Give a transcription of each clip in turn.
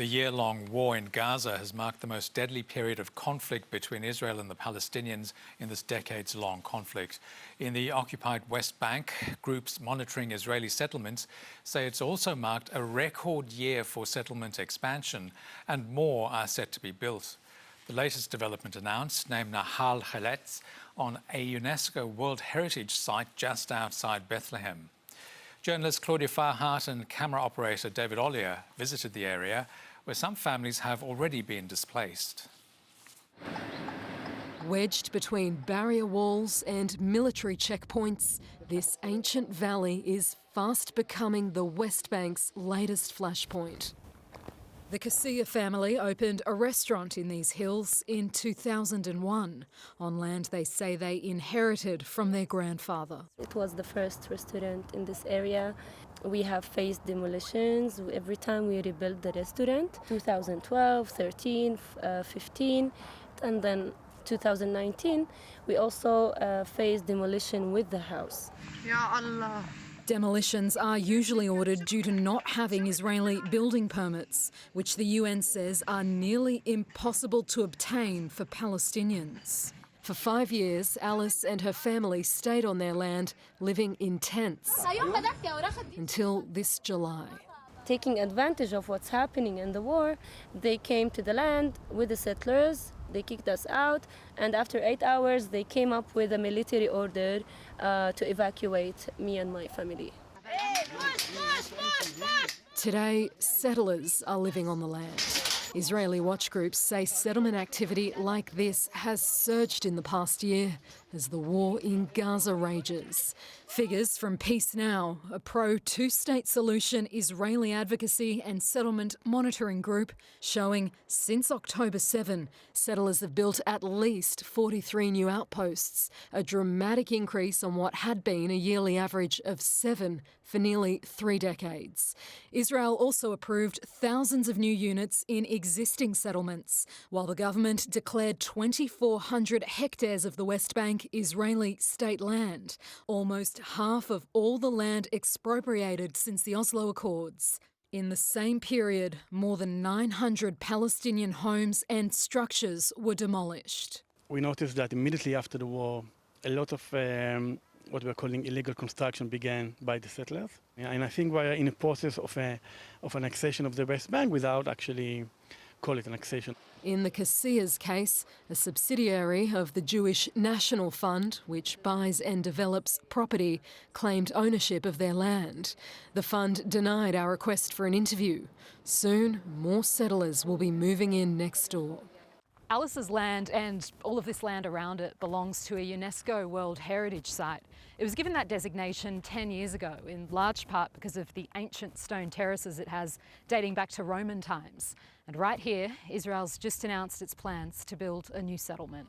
The year-long war in Gaza has marked the most deadly period of conflict between Israel and the Palestinians in this decades-long conflict. In the occupied West Bank, groups monitoring Israeli settlements say it's also marked a record year for settlement expansion, and more are set to be built. The latest development announced, named Nahal Heletz, on a UNESCO World Heritage site just outside Bethlehem. Journalist Claudia Farhart and camera operator David Ollier visited the area, where some families have already been displaced. Wedged between barrier walls and military checkpoints, this ancient valley is fast becoming the West Bank's latest flashpoint. The Kasia family opened a restaurant in these hills in 2001, on land they say they inherited from their grandfather. It was the first restaurant in this area. We have faced demolitions every time we rebuilt the restaurant, 2012, 13, 15, and then 2019, we also faced demolition with the house. Ya Allah. Demolitions are usually ordered due to not having Israeli building permits, which the UN says are nearly impossible to obtain for Palestinians. For 5 years, Alice and her family stayed on their land, living in tents, until this July. Taking advantage of what's happening in the war, they came to the land with the settlers. They kicked us out, and after 8 hours they came up with a military order to evacuate me and my family. Today, settlers are living on the land. Israeli watch groups say settlement activity like this has surged in the past year as the war in Gaza rages. Figures from Peace Now, a pro-two-state solution Israeli advocacy and settlement monitoring group, showing since October 7, settlers have built at least 43 new outposts, a dramatic increase on what had been a yearly average of 7 for nearly 3 decades. Israel also approved thousands of new units in existing settlements, while the government declared 2,400 hectares of the West Bank Israeli state land, almost half of all the land expropriated since the Oslo Accords. In the same period, more than 900 Palestinian homes and structures were demolished. We noticed that immediately after the war, a lot of what we're calling illegal construction began by the settlers. And I think we're in a process of annexation of the West Bank without actually call it annexation. In the Kasia's case, a subsidiary of the Jewish National Fund, which buys and develops property, claimed ownership of their land. The fund denied our request for an interview. Soon, more settlers will be moving in next door. Alice's land and all of this land around it belongs to a UNESCO World Heritage site. It was given that designation 10 years ago, in large part because of the ancient stone terraces it has dating back to Roman times. And right here, Israel's just announced its plans to build a new settlement.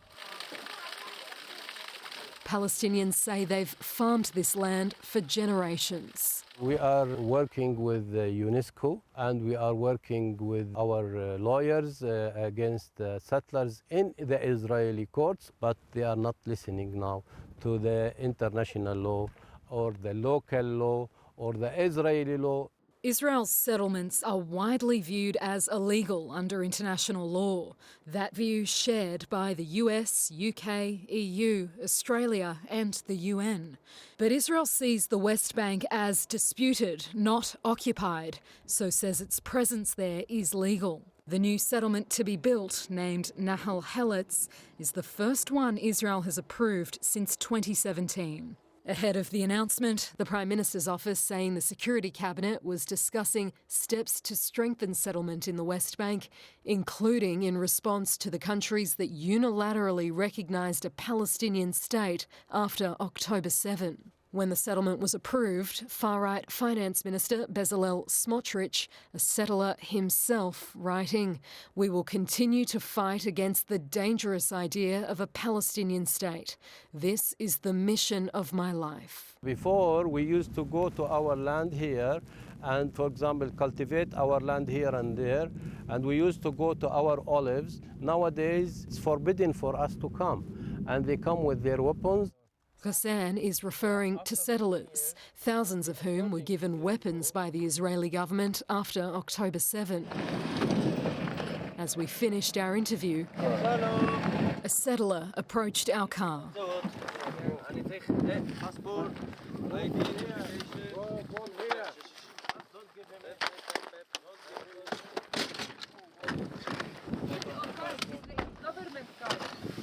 Palestinians say they've farmed this land for generations. We are working with UNESCO, and we are working with our lawyers against settlers in the Israeli courts, but they are not listening now to the international law or the local law or the Israeli law. Israel's settlements are widely viewed as illegal under international law. That view shared by the US, UK, EU, Australia and the UN. But Israel sees the West Bank as disputed, not occupied, so says its presence there is legal. The new settlement to be built, named Nahal Heletz, is the first one Israel has approved since 2017. Ahead of the announcement, the Prime Minister's office saying the Security Cabinet was discussing steps to strengthen settlement in the West Bank, including in response to the countries that unilaterally recognised a Palestinian state after October 7. When the settlement was approved, far-right Finance Minister Bezalel Smotrich, a settler himself, writing, "We will continue to fight against the dangerous idea of a Palestinian state. This is the mission of my life." Before, we used to go to our land here and, for example, cultivate our land here and there, and we used to go to our olives. Nowadays, it's forbidden for us to come, and they come with their weapons. Ghassan is referring to settlers, thousands of whom were given weapons by the Israeli government after October 7. As we finished our interview, a settler approached our car.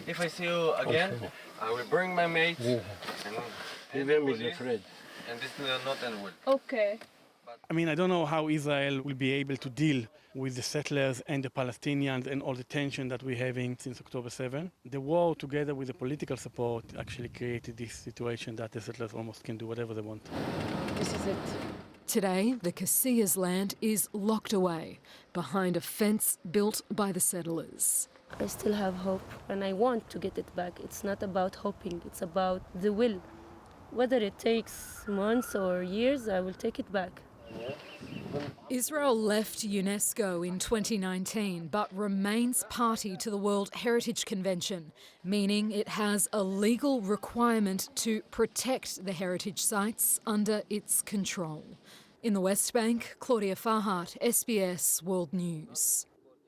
If I see you again, I will bring my mate and this will not end well. Okay. I mean, I don't know how Israel will be able to deal with the settlers and the Palestinians and all the tension that we're having since October 7. The war, together with the political support, actually created this situation that the settlers almost can do whatever they want. This is it. Today, the Casillas land is locked away behind a fence built by the settlers. I still have hope and I want to get it back. It's not about hoping, it's about the will. Whether it takes months or years, I will take it back. Israel left UNESCO in 2019 but remains party to the World Heritage Convention, meaning it has a legal requirement to protect the heritage sites under its control. In the West Bank, Claudia Farhart, SBS World News.